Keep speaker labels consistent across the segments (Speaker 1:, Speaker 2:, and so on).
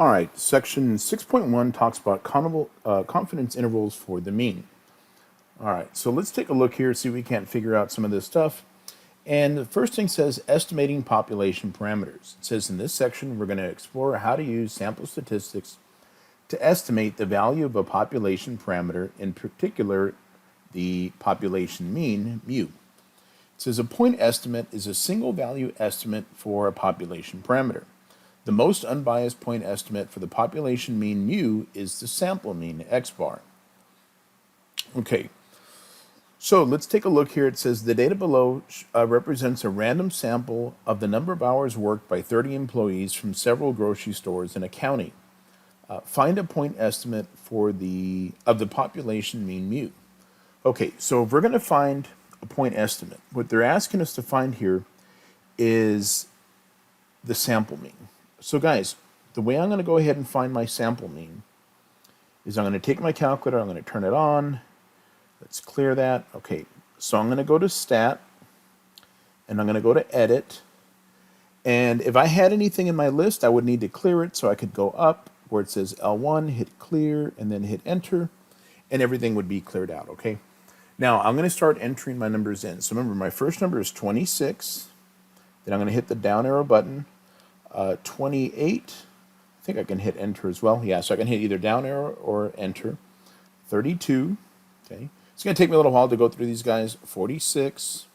Speaker 1: All right, section 6.1 talks about confidence intervals for the mean. All right, so let's take a look here, see if we can't figure out some of this stuff. And the first thing says estimating population parameters. It says in this section, we're going to explore how to use sample statistics to estimate the value of a population parameter, in particular, the population mean, mu. It says a point estimate is a single value estimate for a population parameter. The most unbiased point estimate for the population mean mu is the sample mean, x bar. Okay, so let's take a look here. It says the data below represents a random sample of the number of hours worked by 30 employees from several grocery stores in a county. Find a point estimate of the population mean mu. Okay, so if we're going to find a point estimate, what they're asking us to find here is the sample mean. So guys, the way I'm going to go ahead and find my sample mean is I'm going to take my calculator, I'm going to turn it on. Let's clear that. Okay, so I'm going to go to Stat, and I'm going to go to Edit. And if I had anything in my list, I would need to clear it, so I could go up where it says L1, hit Clear, and then hit Enter, and everything would be cleared out, okay? Now, I'm going to start entering my numbers in. So remember, my first number is 26. Then I'm going to hit the down arrow button. 28. I think I can hit Enter as well. Yeah, so I can hit either down arrow or Enter. 32. Okay. It's going to take me a little while to go through these guys. 46.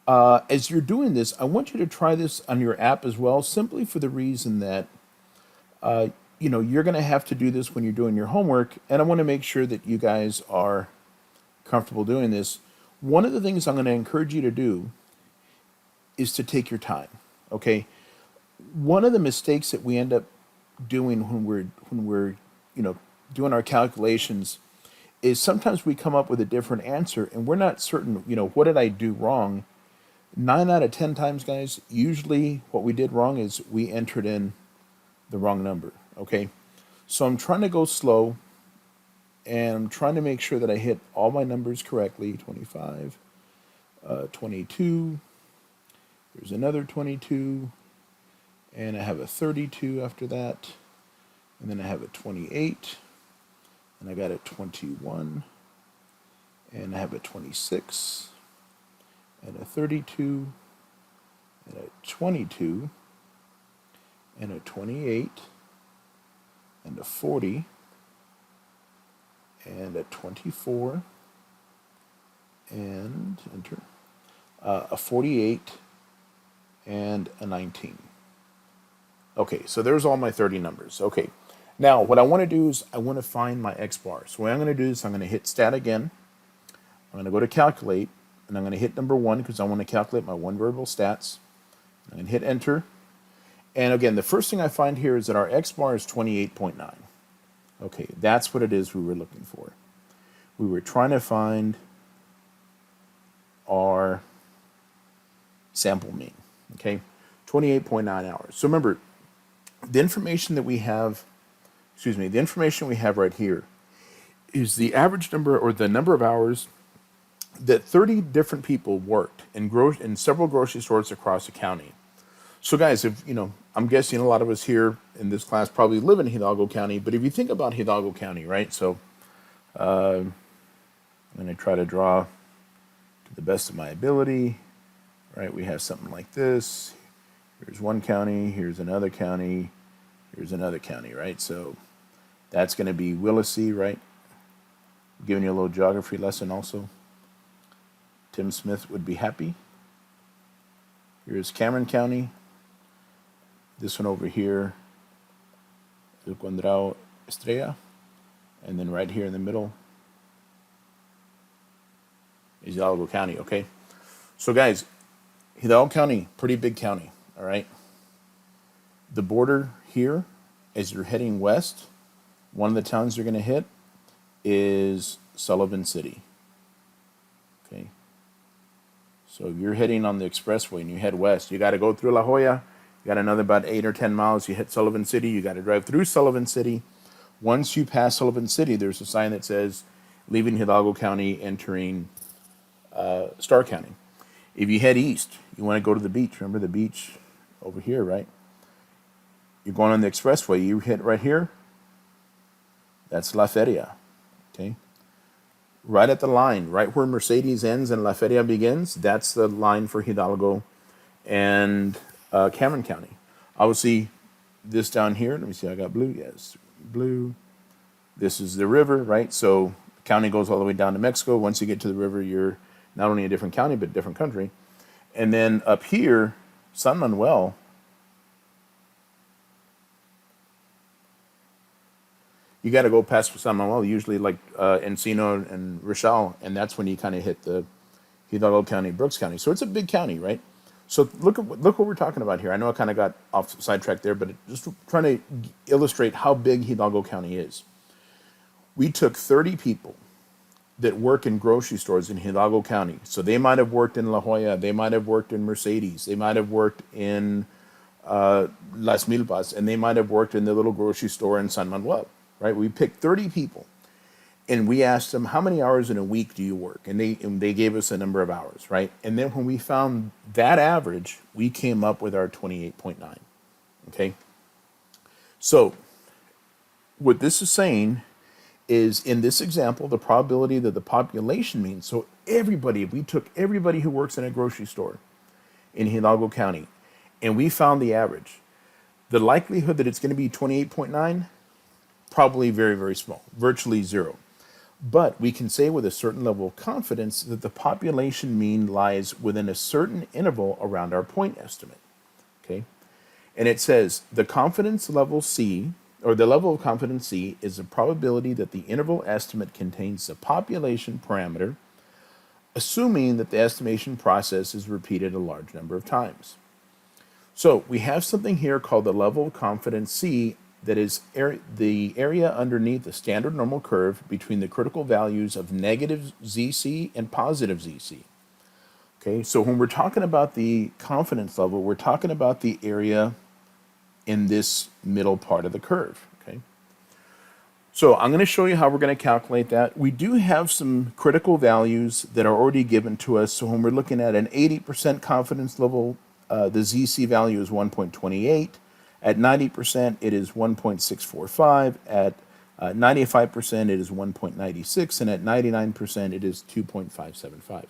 Speaker 1: As you're doing this, I want you to try this on your app as well, simply for the reason that you're going to have to do this when you're doing your homework, and I want to make sure that you guys are comfortable doing this. One of the things I'm going to encourage you to do is to take your time. Okay. One of the mistakes that we end up doing when we're doing our calculations is sometimes we come up with a different answer and we're not certain, what did I do wrong? 9 out of 10 times, guys, usually what we did wrong is we entered in the wrong number, okay? So I'm trying to go slow, and I'm trying to make sure that I hit all my numbers correctly. 25, 22, there's another 22, and I have a 32 after that, and then I have a 28, and I got a 21, and I have a 26, and a 32, and a 22, and a 28, and a 40, and a 24, and enter, a 48, and a 19. Okay, so there's all my 30 numbers. Okay, now what I want to do is I want to find my X bar. So what I'm going to do is I'm going to hit Stat again. I'm going to go to Calculate, and I'm going to hit number 1 because I want to calculate my one variable stats. I'm going to hit Enter. And again, the first thing I find here is that our X bar is 28.9. Okay, that's what it is we were looking for. We were trying to find our sample mean, okay? 28.9 hours. So remember, the information we have right here is the average number or the number of hours that 30 different people worked in several grocery stores across the county. So guys, I'm guessing a lot of us here in this class probably live in Hidalgo County, but if you think about Hidalgo County, right? So I'm going to try to draw to the best of my ability, right? We have something like this. Here's one county, here's another county, here's another county, right? So that's going to be Willacy, right? Giving you a little geography lesson also. Tim Smith would be happy. Here's Cameron County. This one over here, El Cuadrado Estrella. And then right here in the middle is Hidalgo County, okay? So guys, Hidalgo County, pretty big county, all right? The border here, as you're heading west, one of the towns you're going to hit is Sullivan City, okay? So if you're heading on the expressway and you head west, you got to go through La Jolla. You got another about 8 or 10 miles. You hit Sullivan City. You got to drive through Sullivan City. Once you pass Sullivan City, there's a sign that says, leaving Hidalgo County, entering Starr County. If you head east, you want to go to the beach. Remember the beach over here, right? You're going on the expressway. You hit right here. That's La Feria. Okay. Right at the line, right where Mercedes ends and La Feria begins, that's the line for Hidalgo and Cameron County. Obviously, this down here, let me see, I got blue, yes, blue. This is the river, right? So the county goes all the way down to Mexico. Once you get to the river, you're not only a different county, but a different country. And then up here, San Manuel, you got to go past San Manuel, usually like Encino and Rochelle, and that's when you kind of hit the Hidalgo County, Brooks County. So it's a big county, right? So look what we're talking about here. I know I kind of got off sidetracked there, but just trying to illustrate how big Hidalgo County is. We took 30 people that work in grocery stores in Hidalgo County. So they might have worked in La Jolla, they might have worked in Mercedes, they might have worked in Las Milpas, and they might have worked in the little grocery store in San Manuel, right? We picked 30 people, and we asked them, how many hours in a week do you work? And they gave us a number of hours, right? And then when we found that average, we came up with our 28.9, okay? So what this is saying is, in this example, the probability that the population mean, so everybody, if we took everybody who works in a grocery store in Hidalgo County, and we found the average, the likelihood that it's going to be 28.9, probably very, very small, virtually zero. But we can say with a certain level of confidence that the population mean lies within a certain interval around our point estimate, okay? And it says the confidence level C, or the level of confidence C, is the probability that the interval estimate contains the population parameter, assuming that the estimation process is repeated a large number of times. So we have something here called the level of confidence C, that is the area underneath the standard normal curve between the critical values of negative ZC and positive ZC. Okay, so when we're talking about the confidence level, we're talking about the area in this middle part of the curve, okay? So I'm going to show you how we're going to calculate that. We do have some critical values that are already given to us. So when we're looking at an 80% confidence level, the ZC value is 1.28. At 90%, it is 1.645. At 95%, it is 1.96. And at 99%, it is 2.575.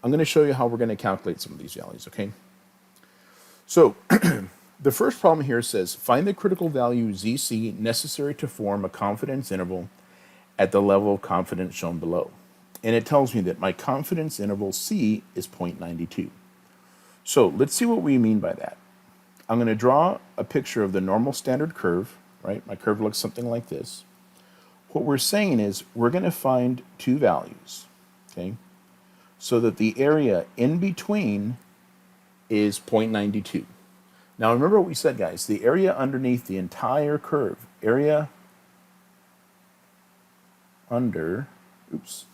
Speaker 1: I'm going to show you how we're going to calculate some of these values, okay? So the first problem here says, find the critical value ZC necessary to form a confidence interval at the level of confidence shown below. And it tells me that my confidence interval C is 0.92. So let's see what we mean by that. I'm going to draw a picture of the normal standard curve, right? My curve looks something like this. What we're saying is we're going to find two values, okay? So that the area in between is 0.92. Now remember what we said, guys, the area underneath the entire curve, area under, oops.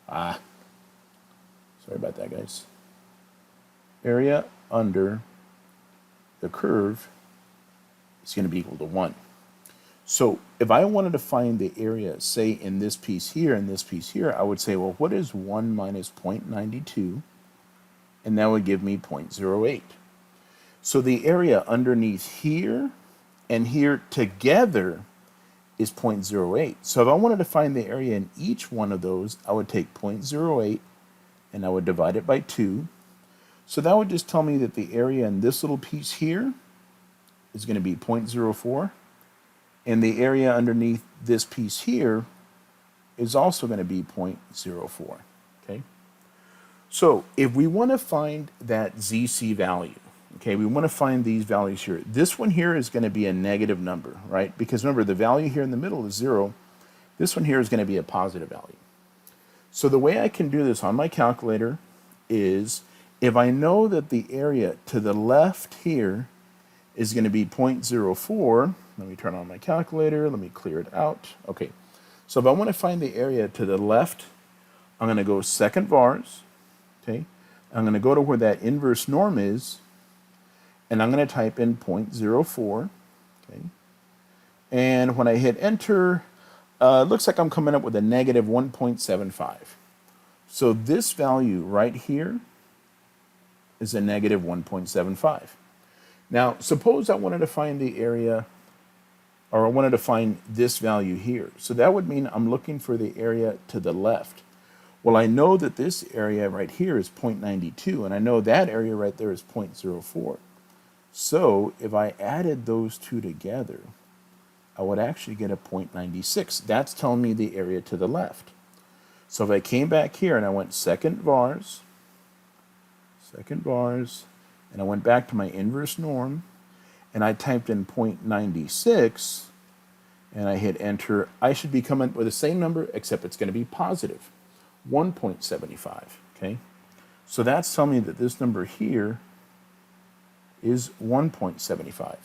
Speaker 1: Sorry about that, guys. Area under the curve is going to be equal to 1. So if I wanted to find the area, say, in this piece here and this piece here, I would say, well, what is 1 minus 0.92? And that would give me 0.08. So the area underneath here and here together is 0.08. So if I wanted to find the area in each one of those, I would take 0.08 and I would divide it by 2. So that would just tell me that the area in this little piece here is going to be 0.04. And the area underneath this piece here is also going to be 0.04, okay? So if we want to find that ZC value, okay, we want to find these values here. This one here is going to be a negative number, right? Because remember, the value here in the middle is 0. This one here is going to be a positive value. So the way I can do this on my calculator is, if I know that the area to the left here is going to be 0.04, let me turn on my calculator, let me clear it out. Okay, so if I want to find the area to the left, I'm going to go second vars, okay? I'm going to go to where that inverse norm is, and I'm going to type in 0.04, okay? And when I hit enter, it looks like I'm coming up with a negative 1.75. So this value right here is a negative 1.75. Now, suppose I wanted to find the area, or I wanted to find this value here. So that would mean I'm looking for the area to the left. Well, I know that this area right here is 0.92, and I know that area right there is 0.04. So if I added those two together, I would actually get a 0.96. That's telling me the area to the left. So if I came back here and I went second bars, and I went back to my inverse norm, and I typed in 0.96, and I hit enter, I should be coming with the same number, except it's going to be positive, 1.75, okay? So that's telling me that this number here is 1.75.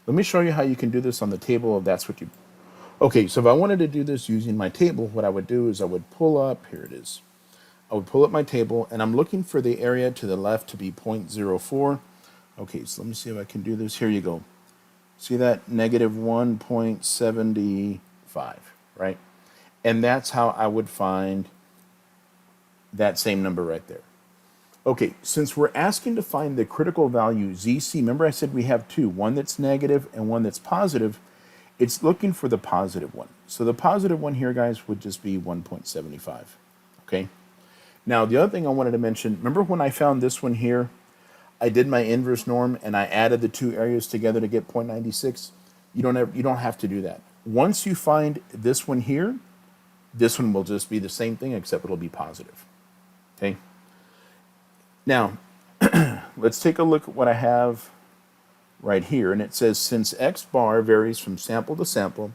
Speaker 1: Let me show you how you can do this on the table if that's what you... Okay, so if I wanted to do this using my table, what I would do is I would pull up, here it is. I would pull up my table, and I'm looking for the area to the left to be 0.04. Okay, so let me see if I can do this. Here you go. See that? Negative 1.75, right? And that's how I would find that same number right there. Okay, since we're asking to find the critical value ZC, remember I said we have two, one that's negative and one that's positive. It's looking for the positive one. So the positive one here, guys, would just be 1.75, okay? Now, the other thing I wanted to mention, remember when I found this one here, I did my inverse norm and I added the two areas together to get 0.96? You don't have to do that. Once you find this one here, this one will just be the same thing, except it'll be positive, okay? Now, let's take a look at what I have right here. And it says, since X bar varies from sample to sample,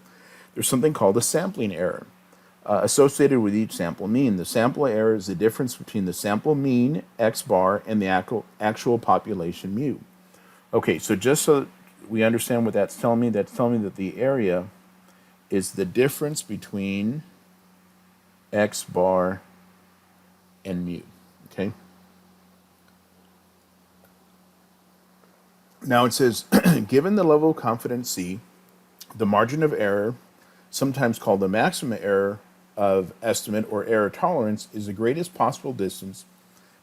Speaker 1: there's something called a sampling error associated with each sample mean. The sample error is the difference between the sample mean, X bar, and the actual population mu. Okay, so just so we understand what that's telling me that the area is the difference between X bar and mu, okay? Now it says, given the level of confidence C, the margin of error, sometimes called the maximum error of estimate or error tolerance, is the greatest possible distance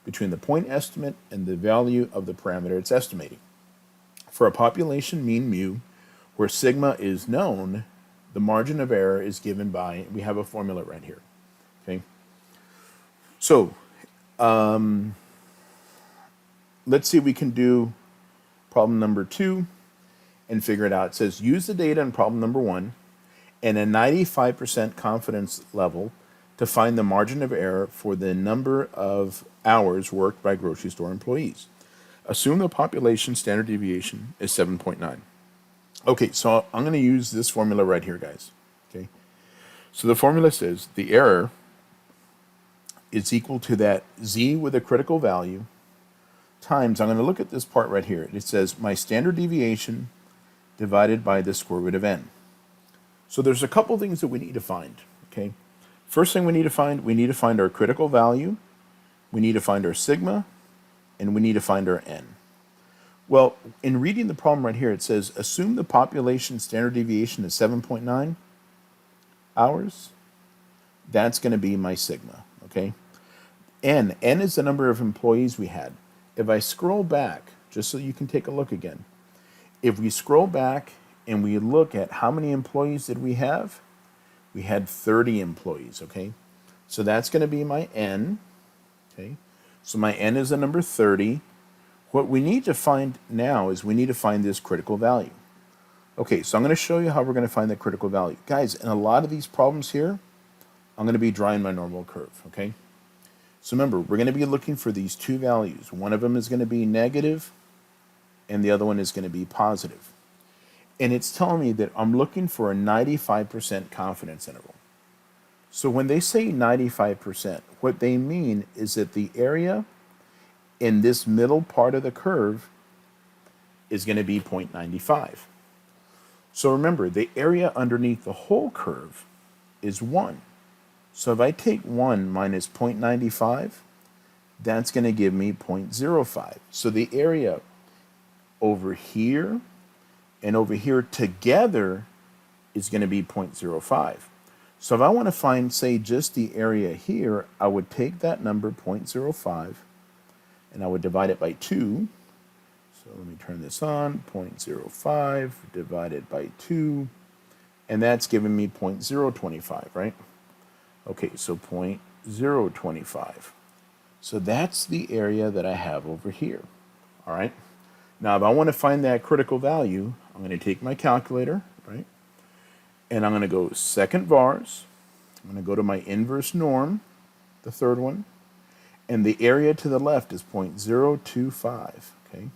Speaker 1: between the point estimate and the value of the parameter it's estimating. For a population mean mu, where sigma is known, the margin of error is given by, we have a formula right here, okay? So, let's see if we can do problem number 2 and figure it out. It says, use the data in problem number 1 and a 95% confidence level to find the margin of error for the number of hours worked by grocery store employees. Assume the population standard deviation is 7.9. Okay, so I'm going to use this formula right here, guys. Okay, so the formula says the error is equal to that z with a critical value times, I'm going to look at this part right here. It says my standard deviation divided by the square root of n. So there's a couple things that we need to find, okay? First thing we need to find our critical value, we need to find our sigma, and we need to find our n. Well, in reading the problem right here, it says, assume the population standard deviation is 7.9 hours. That's going to be my sigma, okay? N is the number of employees we had. If I scroll back, just so you can take a look again, if we scroll back and we look at how many employees did we have, we had 30 employees, okay? So that's going to be my N, okay? So my N is the number 30. What we need to find now is we need to find this critical value. Okay, so I'm going to show you how we're going to find the critical value. Guys, in a lot of these problems here, I'm going to be drawing my normal curve, okay? So remember, we're going to be looking for these two values. One of them is going to be negative, and the other one is going to be positive. And it's telling me that I'm looking for a 95% confidence interval. So when they say 95%, what they mean is that the area in this middle part of the curve is going to be 0.95. So remember, the area underneath the whole curve is 1. So if I take 1 minus 0.95, that's going to give me 0.05. So the area over here and over here together is going to be 0.05. So if I want to find, say, just the area here, I would take that number, 0.05, and I would divide it by 2. So let me turn this on, 0.05 divided by 2, and that's giving me 0.025, right? Okay, so 0.025. So that's the area that I have over here, all right? Now, if I want to find that critical value, I'm going to take my calculator, right? And I'm going to go second vars. I'm going to go to my inverse norm, the third one, and the area to the left is 0.025, okay?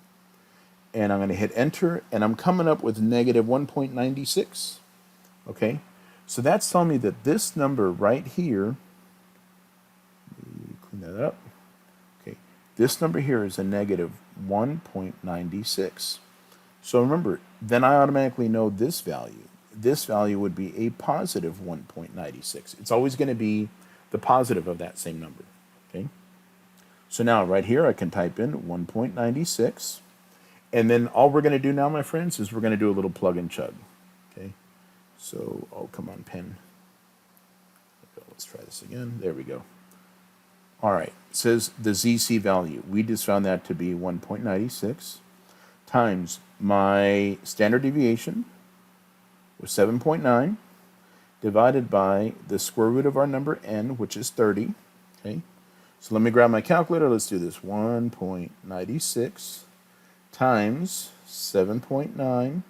Speaker 1: And I'm going to hit enter, and I'm coming up with negative 1.96, okay? So that's telling me that this number right here, clean that up, okay, this number here is a negative 1.96. So remember, then I automatically know this value. This value would be a positive 1.96. It's always going to be the positive of that same number, okay? So now right here I can type in 1.96. And then all we're going to do now, my friends, is we're going to do a little plug and chug, okay? So, oh, come on, pen. Let's try this again. There we go. All right. It says the ZC value. We just found that to be 1.96 times my standard deviation was 7.9 divided by the square root of our number n, which is 30, okay? So let me grab my calculator. Let's do this. 1.96 times 7.9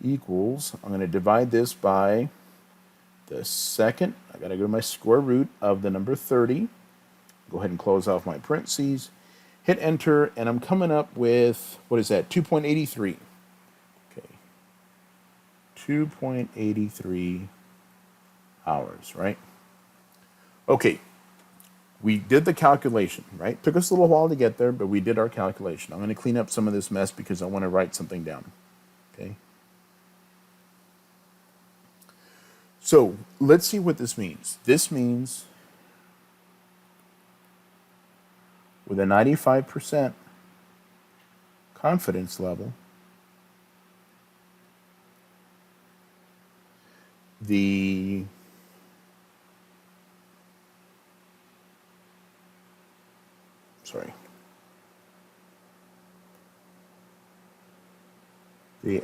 Speaker 1: equals, I'm going to divide this by the second. I got to go to my square root of the number 30. Go ahead and close off my parentheses. Hit enter, and I'm coming up with, what is that, 2.83. Okay, 2.83 hours, right? Okay, we did the calculation, right? Took us a little while to get there, but we did our calculation. I'm going to clean up some of this mess because I want to write something down, okay? So let's see what this means. This means with a 95% confidence level, the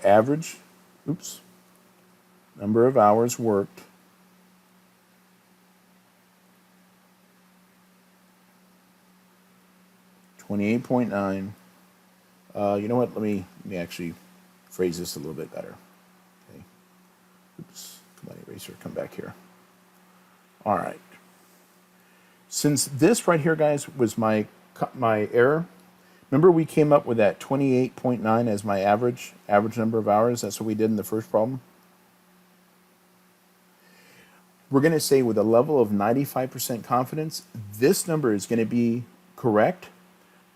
Speaker 1: average, number of hours worked (28.9). You know what? Let me actually phrase this a little bit better. Okay. Oops. Come on, eraser. Come back here. All right. Since this right here, guys, was my error. Remember, we came up with that 28.9 as my average number of hours. That's what we did in the first problem. We're going to say with a level of 95% confidence, this number is going to be correct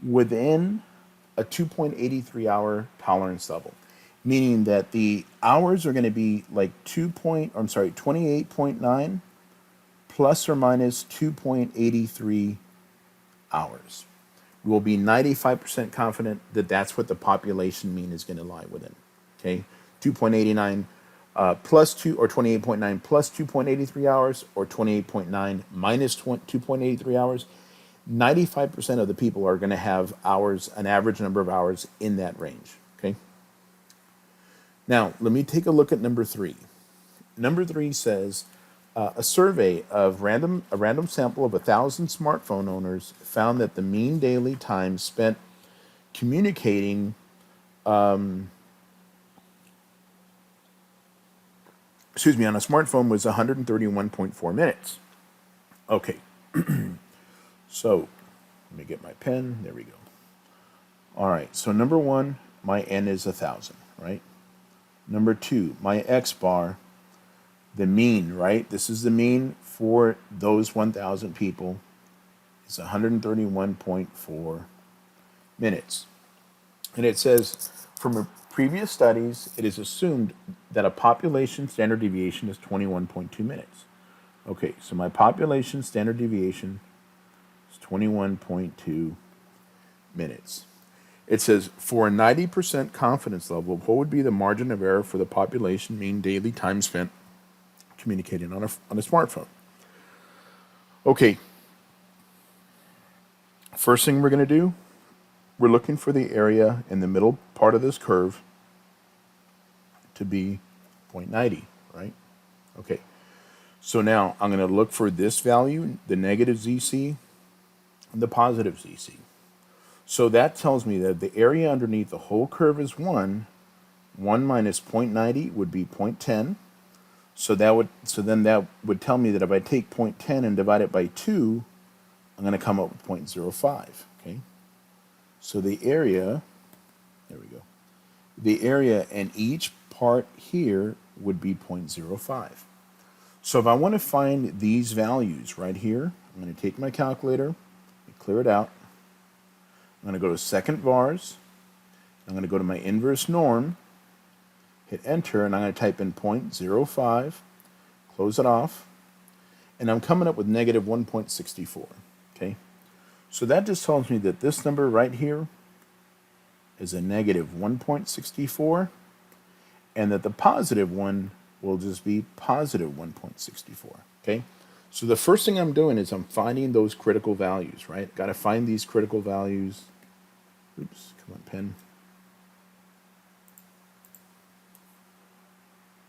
Speaker 1: within a 2.83 hour tolerance level, meaning that the hours are going to be like 28.9 plus or minus 2.83 hours. We'll be 95% confident that that's what the population mean is going to lie within. Okay, 2.89 plus 2, or 28.9 plus 2.83 hours, or 28.9 minus 2.83 hours. 95% of the people are going to have hours, an average number of hours in that range. Okay. Now let me take a look at number 3. Number 3 says a survey of a random sample of 1,000 smartphone owners found that the mean daily time spent communicating on a smartphone was 131.4 minutes. Okay. So let me get my pen. There we go. All right. So number 1, my n is 1,000, right? Number 2, my x bar, the mean, right? This is the mean for those 1,000 people. It's 131.4 minutes. And it says, from previous studies, it is assumed that a population standard deviation is 21.2 minutes. Okay, so my population standard deviation is 21.2 minutes. It says, for a 90% confidence level, what would be the margin of error for the population mean daily time spent communicating on a smartphone? Okay. First thing we're going to do, we're looking for the area in the middle part of this curve to be 0.90, right? Okay, so now I'm going to look for this value, the negative ZC, and the positive ZC. So that tells me that the area underneath the whole curve is 1. 1 minus 0.90 would be 0.10. So then that would tell me that if I take 0.10 and divide it by 2, I'm going to come up with 0.05. Okay. So the area, there we go. The area in each part here would be 0.05. So if I want to find these values right here, I'm going to take my calculator, clear it out. I'm going to go to second vars. I'm going to go to my inverse norm, hit enter, and I'm going to type in 0.05, close it off, and I'm coming up with negative 1.64. Okay, so that just tells me that this number right here is a negative 1.64, and that the positive one will just be positive 1.64. Okay, so the first thing I'm doing is I'm finding those critical values, right? Got to find these critical values. Oops, come on, pen.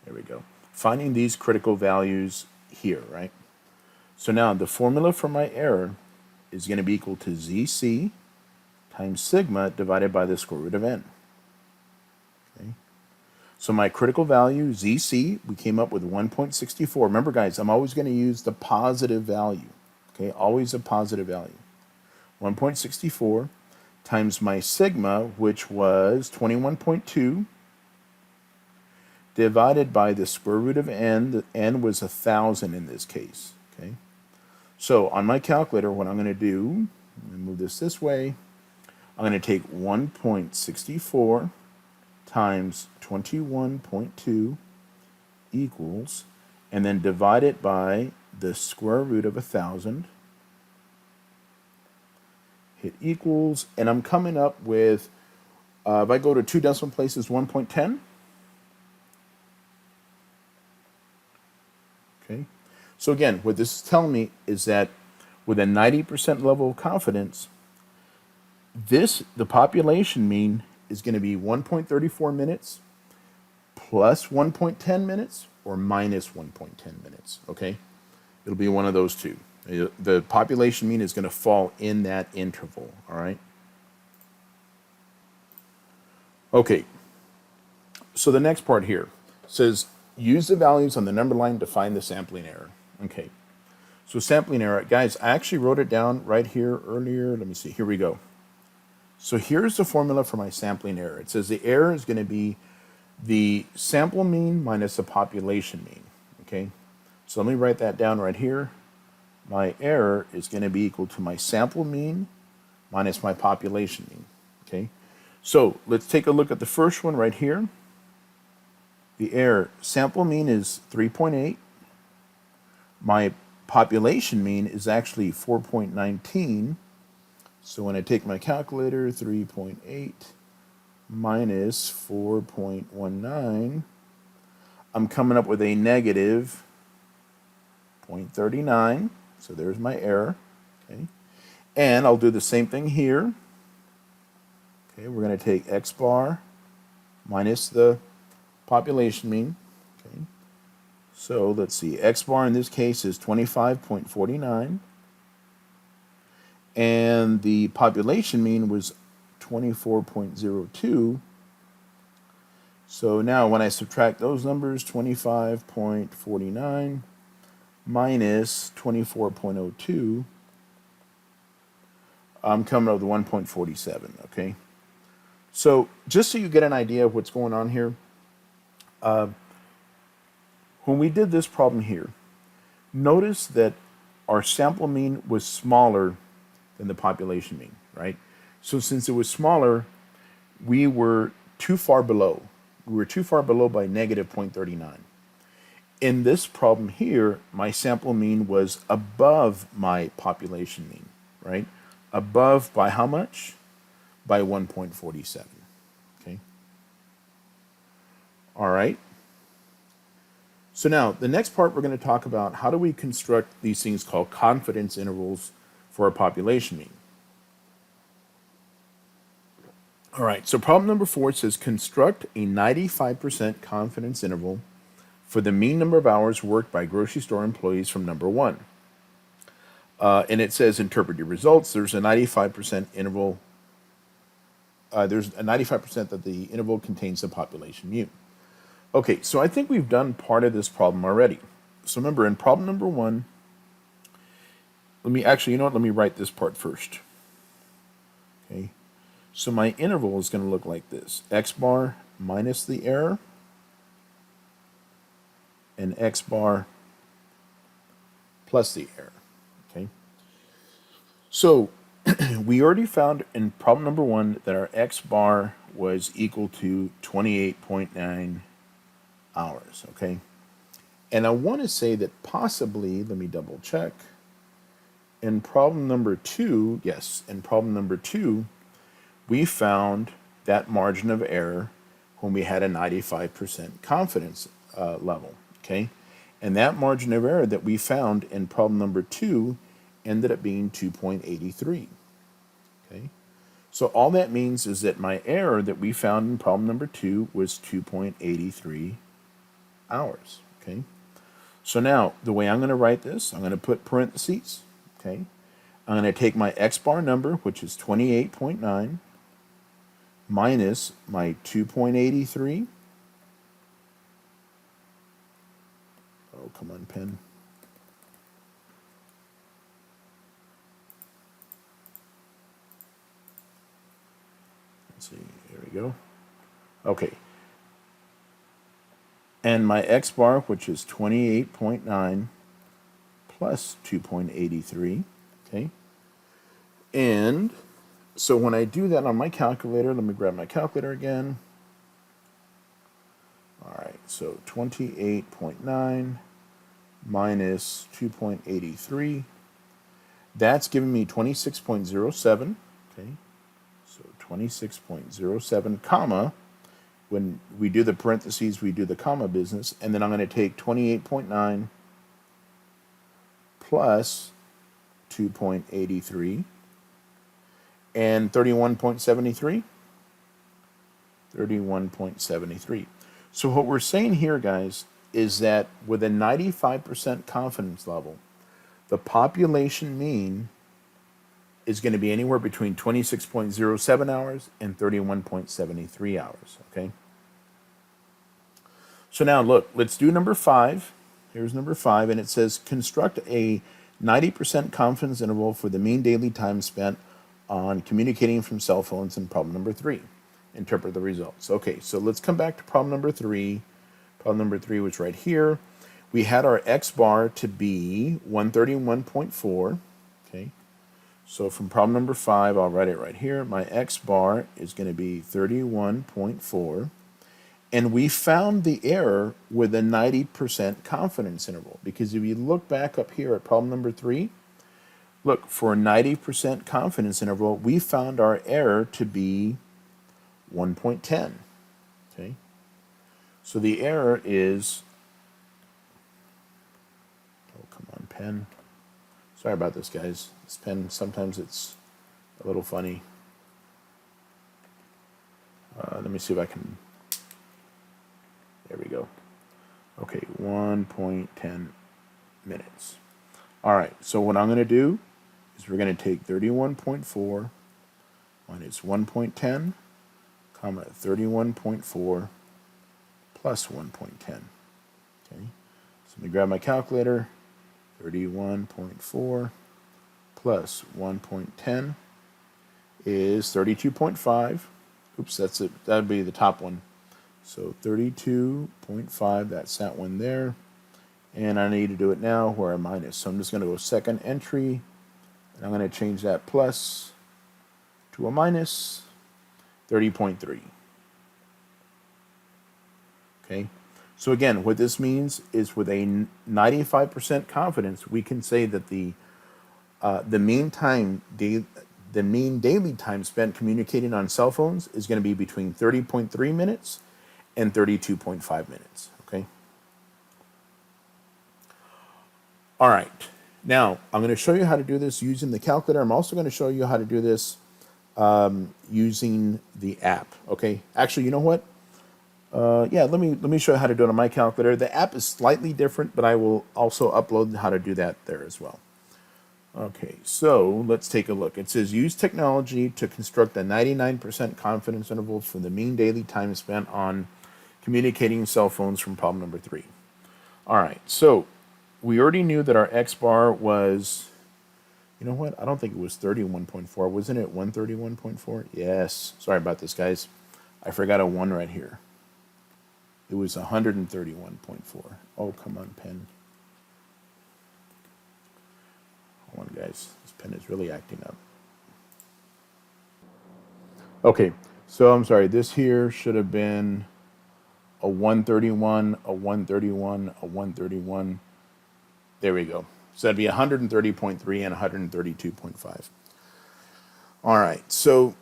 Speaker 1: There we go. Finding these critical values here, right? So now the formula for my error is going to be equal to ZC times sigma divided by the square root of n. Okay. So my critical value, ZC, we came up with 1.64. Remember, guys, I'm always going to use the positive value. Okay, always a positive value. 1.64 times my sigma, which was 21.2, divided by the square root of n. The n was 1,000 in this case. Okay, so on my calculator, what I'm going to do, I'm going to move this way. I'm going to take 1.64 times 21.2 equals, and then divide it by the square root of 1,000. Hit equals, and I'm coming up with, if I go to 2 decimal places, 1.10. Okay, so again, what this is telling me is that with a 90% level of confidence, the population mean is going to be 1.34 minutes plus 1.10 minutes or minus 1.10 minutes. Okay, it'll be one of those two. The population mean is going to fall in that interval. All right. Okay, so the next part here says use the values on the number line to find the sampling error. Okay, so sampling error, guys, I actually wrote it down right here earlier. Let me see, here we go. So here's the formula for my sampling error. It says the error is going to be the sample mean minus the population mean. Okay, so let me write that down right here. My error is going to be equal to my sample mean minus my population mean. Okay, so let's take a look at the first one right here. The error sample mean is 3.8. My population mean is actually 4.19. So when I take my calculator, 3.8 minus 4.19, I'm coming up with a negative 0.39. So there's my error. Okay, and I'll do the same thing here. Okay, we're going to take x bar minus the population mean. Okay, so let's see, x bar in this case is 25.49, and the population mean was 24.02. So now when I subtract those numbers, 25.49 minus 24.02, I'm coming up with 1.47, okay? So just so you get an idea of what's going on here, when we did this problem here, notice that our sample mean was smaller than the population mean, right? So since it was smaller, we were too far below. We were too far below by negative 0.39. In this problem here, my sample mean was above my population mean, right? Above by how much? By 1.47, okay? All right. So now, the next part we're going to talk about how do we construct these things called confidence intervals for a population mean. All right, so problem number 4 says construct a 95% confidence interval for the mean number of hours worked by grocery store employees from number 1. And it says interpret your results. There's a 95% interval. There's a 95% that the interval contains the population mu. Okay, so I think we've done part of this problem already. So remember, in problem number 1, let me actually, you know what? Let me write this part first. Okay, so my interval is going to look like this: x bar minus the error, and x bar plus the error. Okay, so we already found in problem number 1 that our x bar was equal to 28.9 hours. Okay, and I want to say that possibly, let me double check. In problem number 2, yes, in problem number 2, we found that margin of error when we had a 95% confidence level, okay? And that margin of error that we found in problem number 2 ended up being 2.83, okay? So all that means is that my error that we found in problem number 2 was 2.83 hours, okay? So now, the way I'm going to write this, I'm going to put parentheses, okay? I'm going to take my x bar number, which is 28.9, minus my 2.83. Oh, come on, pen. Let's see, here we go. Okay. And my x bar, which is 28.9 plus 2.83, okay? And so when I do that on my calculator, let me grab my calculator again. All right, so 28.9 minus 2.83, that's giving me 26.07, okay? So 26.07, comma, when we do the parentheses, we do the comma business, and then I'm going to take 28.9 plus 2.83 and 31.73. 31.73. So what we're saying here, guys, is that with a 95% confidence level, the population mean is going to be anywhere between 26.07 hours and 31.73 hours, okay? So now look, let's do number 5. Here's number 5, and it says construct a 90% confidence interval for the mean daily time spent on communicating from cell phones in problem number 3. Interpret the results. Okay, so let's come back to problem number 3. Problem number 3 was right here. We had our x bar to be 131.4. Okay, so from problem number 5, I'll write it right here. My x bar is going to be 31.4. And we found the error with a 90% confidence interval. Because if you look back up here at problem number 3, look, for a 90% confidence interval, we found our error to be 1.10. Okay? So the error is, oh, come on, pen. Sorry about this, guys. This pen, sometimes it's a little funny. Let me see if I can, there we go. Okay, 1.10 minutes. All right, so what I'm going to do is we're going to take 31.4 minus 1.10, comma 31.4 plus 1.10. Okay, so let me grab my calculator. 31.4 plus 1.10 is 32.5. Oops, that's it. That'd be the top one. So 32.5, that's that one there. And I need to do it now where I minus. So I'm just going to go second entry, and I'm going to change that plus to a minus 30.3. Okay. So again, what this means is with a 95% confidence, we can say that the mean daily time spent communicating on cell phones is going to be between 30.3 minutes and 32.5 minutes. Okay. All right. Now I'm going to show you how to do this using the calculator. I'm also going to show you how to do this using the app. Okay, actually, you know what? Yeah, let me show you how to do it on my calculator. The app is slightly different, but I will also upload how to do that there as well. Okay, so let's take a look. It says use technology to construct a 99% confidence interval for the mean daily time spent on communicating cell phones from problem number 3. All right, so we already knew that our X bar was, you know what? I don't think it was 31.4. Wasn't it 131.4? Yes. Sorry about this, guys. I forgot a 1 right here. It was 131.4. Oh, come on, pen. Hold on, guys. This pen is really acting up. Okay, so I'm sorry. This here should have been a 131, a 131, a 131. There we go. So that'd be 130.3 and 132.5. All right, so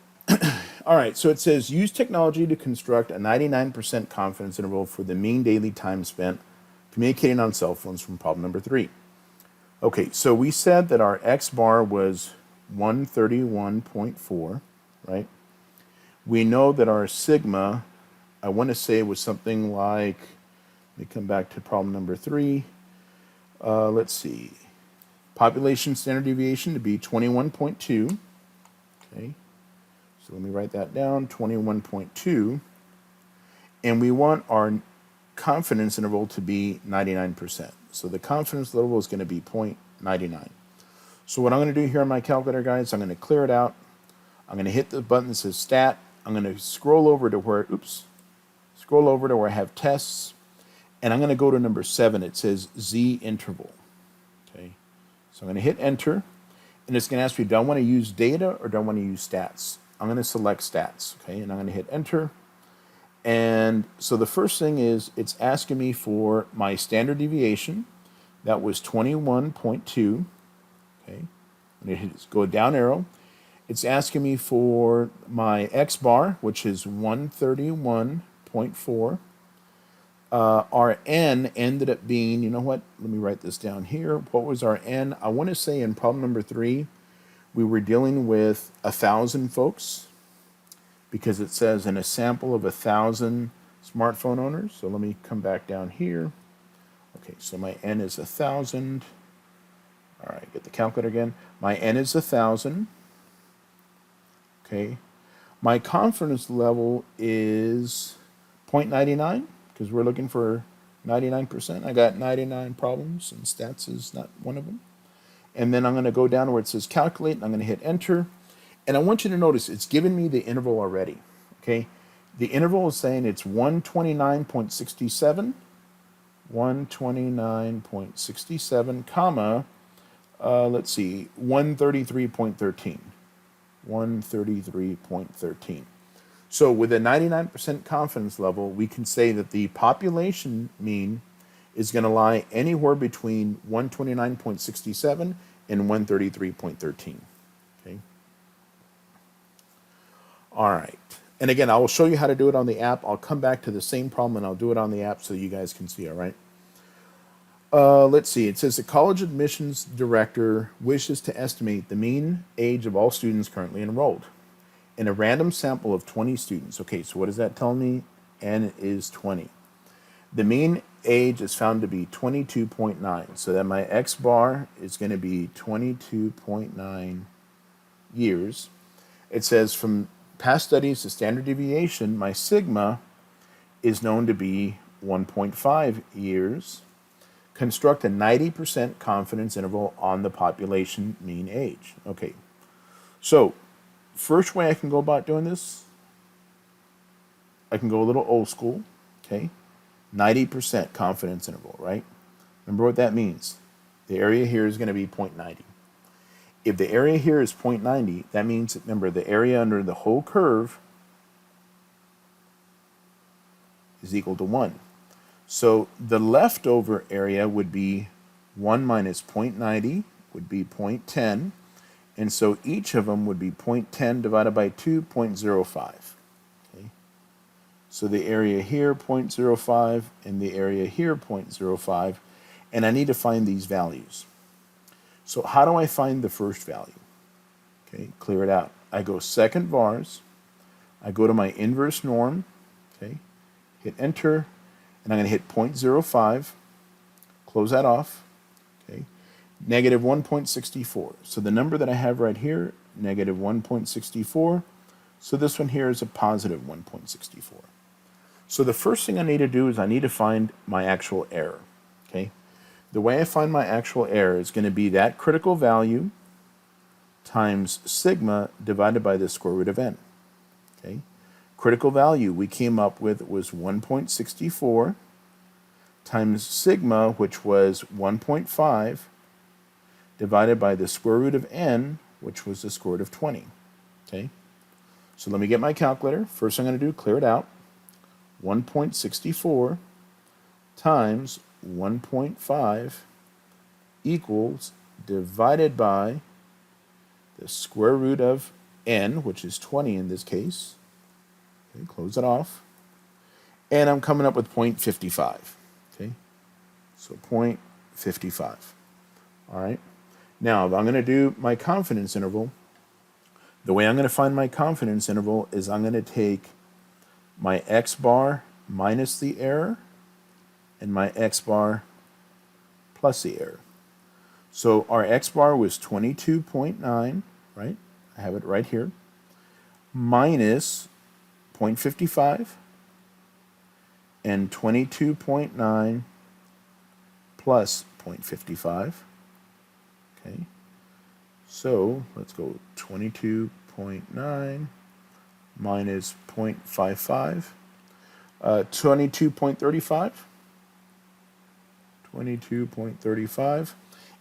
Speaker 1: it says use technology to construct a 99% confidence interval for the mean daily time spent communicating on cell phones from problem number 3. Okay, so we said that our X bar was 131.4, right? We know that our sigma, I want to say, was something like, let me come back to problem number 3. Let's see. Population standard deviation to be 21.2. Okay, so let me write that down, 21.2. And we want our confidence interval to be 99%. So the confidence level is going to be 0.99. So what I'm going to do here on my calculator, guys, I'm going to clear it out. I'm going to hit the button that says stat. I'm going to scroll over to where I have tests. And I'm going to go to number 7. It says Z interval. Okay, so I'm going to hit enter. And it's going to ask me, do I want to use data or do I want to use stats? I'm going to select stats. Okay, and I'm going to hit enter. And so the first thing is it's asking me for my standard deviation. That was 21.2. Okay, I'm going to go down arrow. It's asking me for my X bar, which is 131.4. Our N ended up being, you know what? Let me write this down here. What was our N? I want to say in problem number 3, we were dealing with 1,000 folks, because it says in a sample of 1,000 smartphone owners. So let me come back down here. Okay, so my N is 1,000. All right, get the calculator again. My N is 1,000. Okay, my confidence level is 0.99 because we're looking for 99%. I got 99 problems and stats is not one of them. And then I'm going to go down where it says calculate, and I'm going to hit enter. And I want you to notice it's given me the interval already. Okay, the interval is saying it's 129.67, 129.67, comma, let's see, 133.13, 133.13. So with a 99% confidence level, we can say that the population mean is going to lie anywhere between 129.67 and 133.13. Okay. All right. And again, I will show you how to do it on the app. I'll come back to the same problem and I'll do it on the app so you guys can see, all right? Let's see. It says the college admissions director wishes to estimate the mean age of all students currently enrolled in a random sample of 20 students. Okay, so what does that tell me? N is 20. The mean age is found to be 22.9. So that my X bar is going to be 22.9 years. It says from past studies to standard deviation, my sigma is known to be 1.5 years. Construct a 90% confidence interval on the population mean age. Okay, so first way I can go about doing this, I can go a little old school, okay? 90% confidence interval, right? Remember what that means. The area here is going to be 0.90. If the area here is 0.90, that means, remember, the area under the whole curve is equal to 1. So the leftover area would be 1 minus 0.90 would be 0.10. And so each of them would be 0.10 divided by 2, 0.05. Okay? So the area here, 0.05, and the area here, 0.05. And I need to find these values. So how do I find the first value? Okay, clear it out. I go second vars, I go to my inverse norm, okay, hit enter, and I'm going to hit 0.05, close that off, okay, negative 1.64. So the number that I have right here, negative 1.64, so this one here is a positive 1.64. So the first thing I need to do is I need to find my actual error, okay? The way I find my actual error is going to be that critical value times sigma divided by the square root of n, okay? Critical value we came up with was 1.64 times sigma, which was 1.5, divided by the square root of n, which was the square root of 20, okay? So let me get my calculator. First I'm going to do, clear it out. 1.64 times 1.5 equals divided by the square root of n, which is 20 in this case. Okay, close it off. And I'm coming up with 0.55. Okay, so 0.55. All right. Now, if I'm going to do my confidence interval, the way I'm going to find my confidence interval is I'm going to take my x bar minus the error and my x bar plus the error. So our x bar was 22.9, right? I have it right here, minus 0.55 and 22.9 plus 0.55. Okay, so let's go 22.9 minus 0.55, 22.35, 22.35,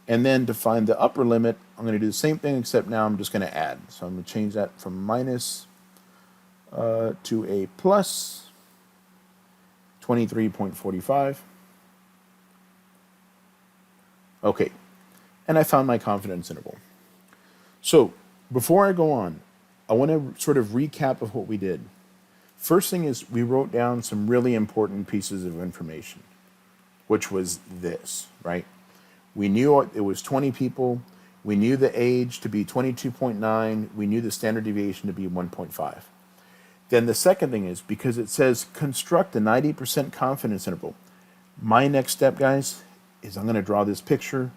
Speaker 1: and then to find the upper limit, I'm going to do the same thing, except now I'm just going to add. So I'm going to change that from minus to a plus 23.45. Okay, and I found my confidence interval. So before I go on, I want to sort of recap of what we did. First thing is we wrote down some really important pieces of information, which was this, right? We knew it was 20 people. We knew the age to be 22.9. We knew the standard deviation to be 1.5. Then the second thing is, because it says construct a 90% confidence interval, my next step, guys, is I'm going to draw this picture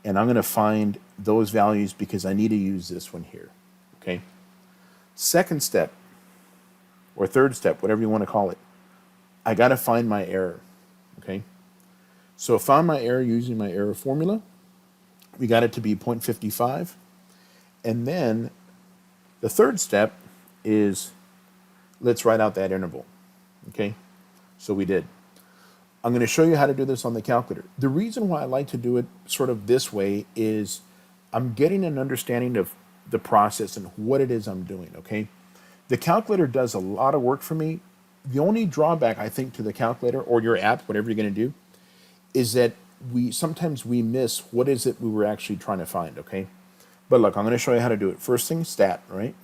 Speaker 1: and I'm going to find those values because I need to use this one here, okay? Second step, or third step, whatever you want to call it, I got to find my error, okay? So I found my error using my error formula. We got it to be 0.55. And then the third step is let's write out that interval, okay? So we did. I'm going to show you how to do this on the calculator. The reason why I like to do it sort of this way is I'm getting an understanding of the process and what it is I'm doing, okay? The calculator does a lot of work for me. The only drawback, I think, to the calculator or your app, whatever you're going to do, is that sometimes we miss what is it we were actually trying to find, okay? But look, I'm going to show you how to do it. First thing, stat, right?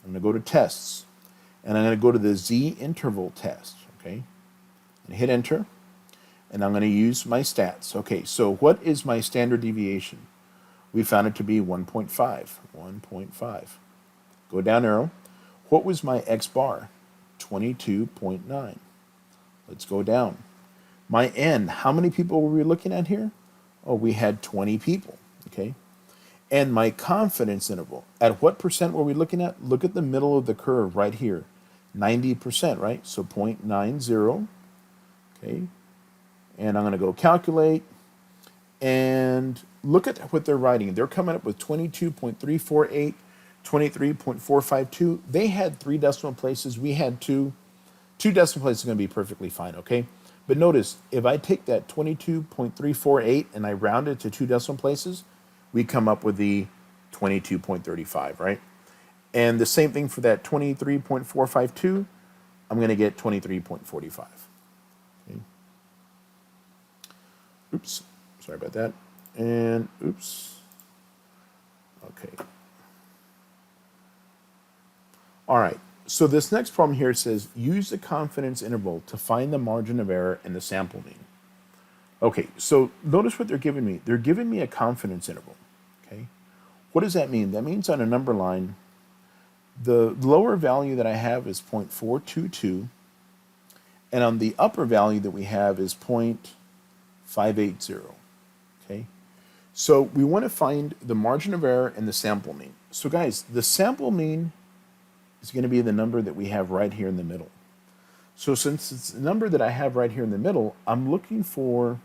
Speaker 1: I'm going to go to tests, and I'm going to go to the Z interval test, okay? And hit enter, and I'm going to use my stats. Okay, so what is my standard deviation? We found it to be 1.5, 1.5. Go down arrow. What was my X bar? 22.9. Let's go down. My N, how many people were we looking at here? Oh, we had 20 people, okay? And my confidence interval, at what percent were we looking at? Look at the middle of the curve right here, 90%, right? So 0.90, okay? And I'm going to go calculate, and look at what they're writing. They're coming up with 22.348, 23.452. They had 3 decimal places. We had 2. 2 decimal places is going to be perfectly fine, okay? But notice, if I take that 22.348 and I round it to 2 decimal places, we come up with the 22.35, right? And the same thing for that 23.452, I'm going to get 23.45. Okay. Oops, sorry about that. And oops. Okay. All right. So this next problem here says, use the confidence interval to find the margin of error in the sample mean. Okay, so notice what they're giving me. They're giving me a confidence interval, okay? What does that mean? That means on a number line, The lower value that I have is 0.422, and on the upper value that we have is 0.580. Okay, so we want to find the margin of error and the sample mean. So guys, the sample mean is going to be the number that we have right here in the middle. So since it's the number that I have right here in the middle, I'm looking for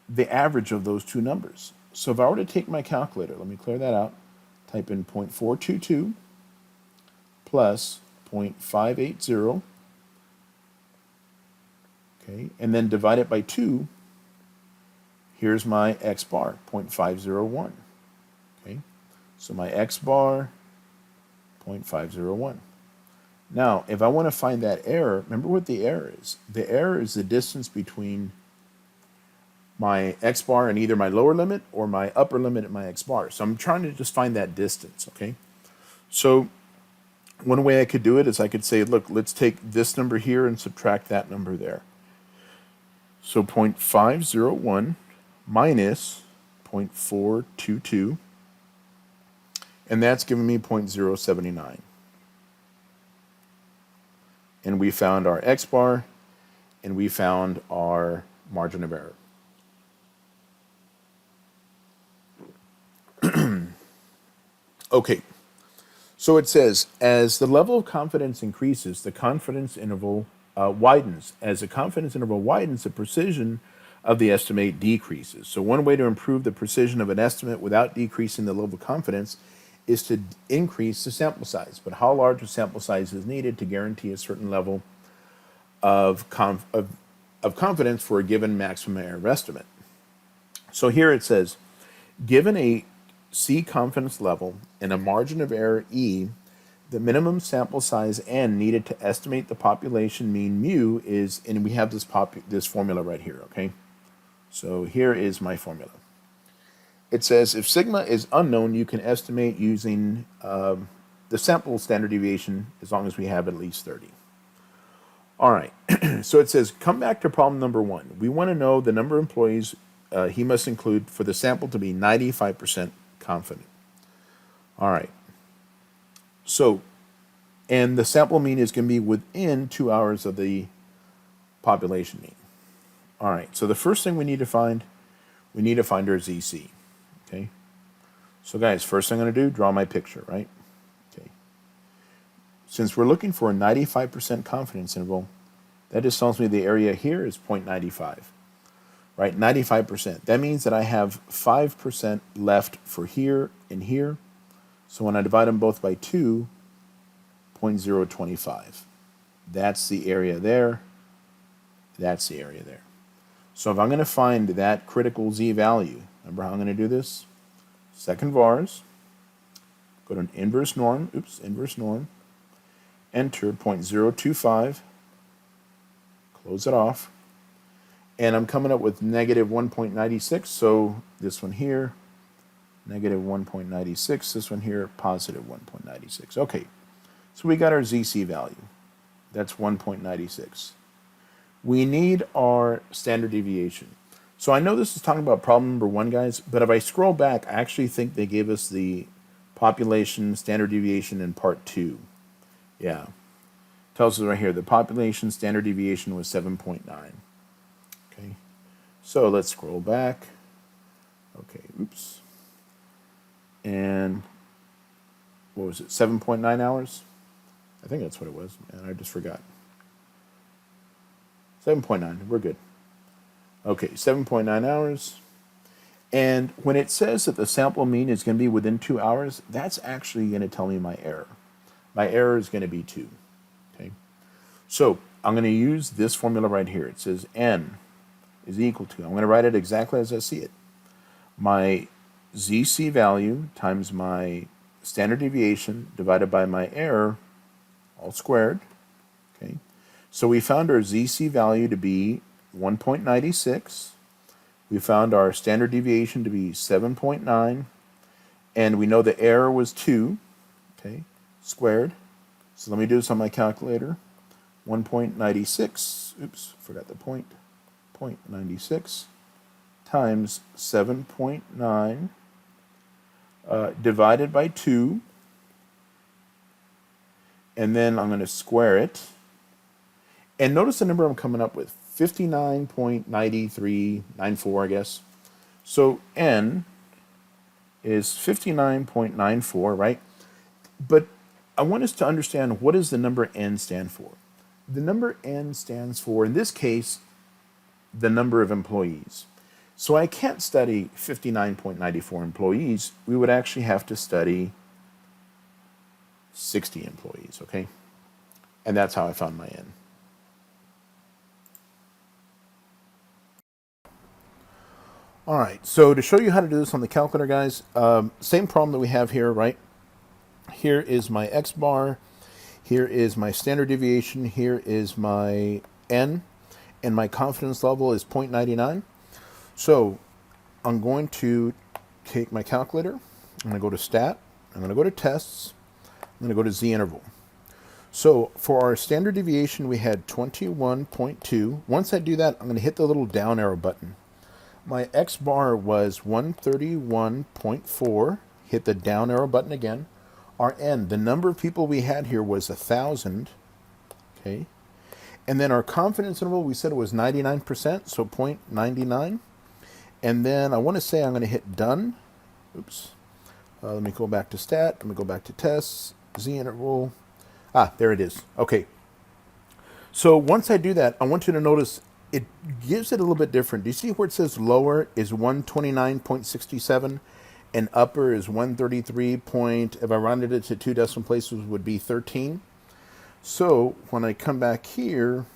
Speaker 1: the average of those two numbers. So if I were to take my calculator, let me clear that out, type in 0.422 plus 0.580, okay, and then divide it by 2, here's my x bar, 0.501. Okay, so my x bar, 0.501. Now, if I want to find that error, remember what the error is. The error is the distance between my x bar and either my lower limit or my upper limit at my x bar. So I'm trying to just find that distance, okay? So one way I could do it is I could say, look, let's take this number here and subtract that number there. So 0.501 minus 0.422, and that's giving me 0.079. And we found our x bar, and we found our margin of error. Okay, so it says, as the level of confidence increases, the confidence interval widens. As the confidence interval widens, the precision of the estimate decreases. So one way to improve the precision of an estimate without decreasing the level of confidence is to increase the sample size. But how large a sample size is needed to guarantee a certain level of confidence for a given maximum error estimate? So here it says, given a C confidence level and a margin of error E, the minimum sample size n needed to estimate the population mean mu is, and we have this formula right here, okay? So here is my formula. It says if sigma is unknown, you can estimate using the sample standard deviation as long as we have at least 30. All right, so it says come back to problem number 1. We want to know the number of employees he must include for the sample to be 95% confident. All right. So, and the sample mean is going to be within 2 hours of the population mean. All right. So the first thing we need to find our ZC. Okay. So guys, first thing I'm going to do, draw my picture, right? Okay. Since we're looking for a 95% confidence interval, that just tells me the area here is 0.95. Right, 95%. That means that I have 5% left for here and here. So when I divide them both by 2, 0.025. That's the area there. That's the area there. So if I'm going to find that critical Z value, remember how I'm going to do this? Second vars, go to an inverse norm, enter 0.025, close it off. And I'm coming up with negative 1.96, so this one here, negative 1.96, this one here, positive 1.96. Okay, so we got our ZC value. That's 1.96. We need our standard deviation. So I know this is talking about problem number 1, guys, but if I scroll back, I actually think they gave us the population standard deviation in part 2. Yeah, tells us right here, the population standard deviation was 7.9. Okay, so let's scroll back. Okay, oops. And what was it, 7.9 hours? I think that's what it was, and I just forgot. 7.9, we're good. Okay, 7.9 hours. And when it says that the sample mean is going to be within 2 hours, that's actually going to tell me my error. My error is going to be 2. Okay, so I'm going to use this formula right here. It says n is equal to, I'm going to write it exactly as I see it, my ZC value times my standard deviation divided by my error, all squared. Okay, so we found our ZC value to be 1.96. We found our standard deviation to be 7.9, and we know the error was 2, okay, squared. So let me do this on my calculator. 1.96, oops, forgot the point. 0.96 times 7.9 divided by 2, and then I'm going to square it. And notice the number I'm coming up with, 59.9394, I guess. So N is 59.94, right? But I want us to understand, what does the number N stand for? The number N stands for, in this case, the number of employees. So I can't study 59.94 employees. We would actually have to study 60 employees, okay? And that's how I found my N. All right, so to show you how to do this on the calculator, guys, same problem that we have here, right? Here is my X bar, here is my standard deviation, here is my N, and my confidence level is 0.99. So I'm going to take my calculator, I'm going to go to Stat, I'm going to go to Tests, I'm going to go to Z interval. So for our standard deviation, we had 21.2. Once I do that, I'm going to hit the little down arrow button. My X bar was 131.4. Hit the down arrow button again. Our N, the number of people we had here was 1,000. Okay. And then our confidence interval, we said it was 99%, so 0.99. And then I want to say I'm going to hit done. Oops. Let me go back to Stat. Let me go back to Tests. Z interval. There it is. Okay. So once I do that, I want you to notice it gives it a little bit different. Do you see where it says lower is 129.67 and upper is 133 if I rounded it to 2 decimal places, would be 13. So when I come back here,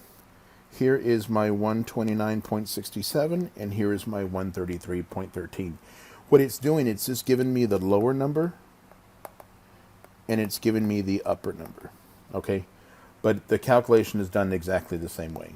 Speaker 1: here is my 129.67 and here is my 133.13. What it's doing, it's just giving me the lower number and it's giving me the upper number. Okay? But the calculation is done exactly the same way.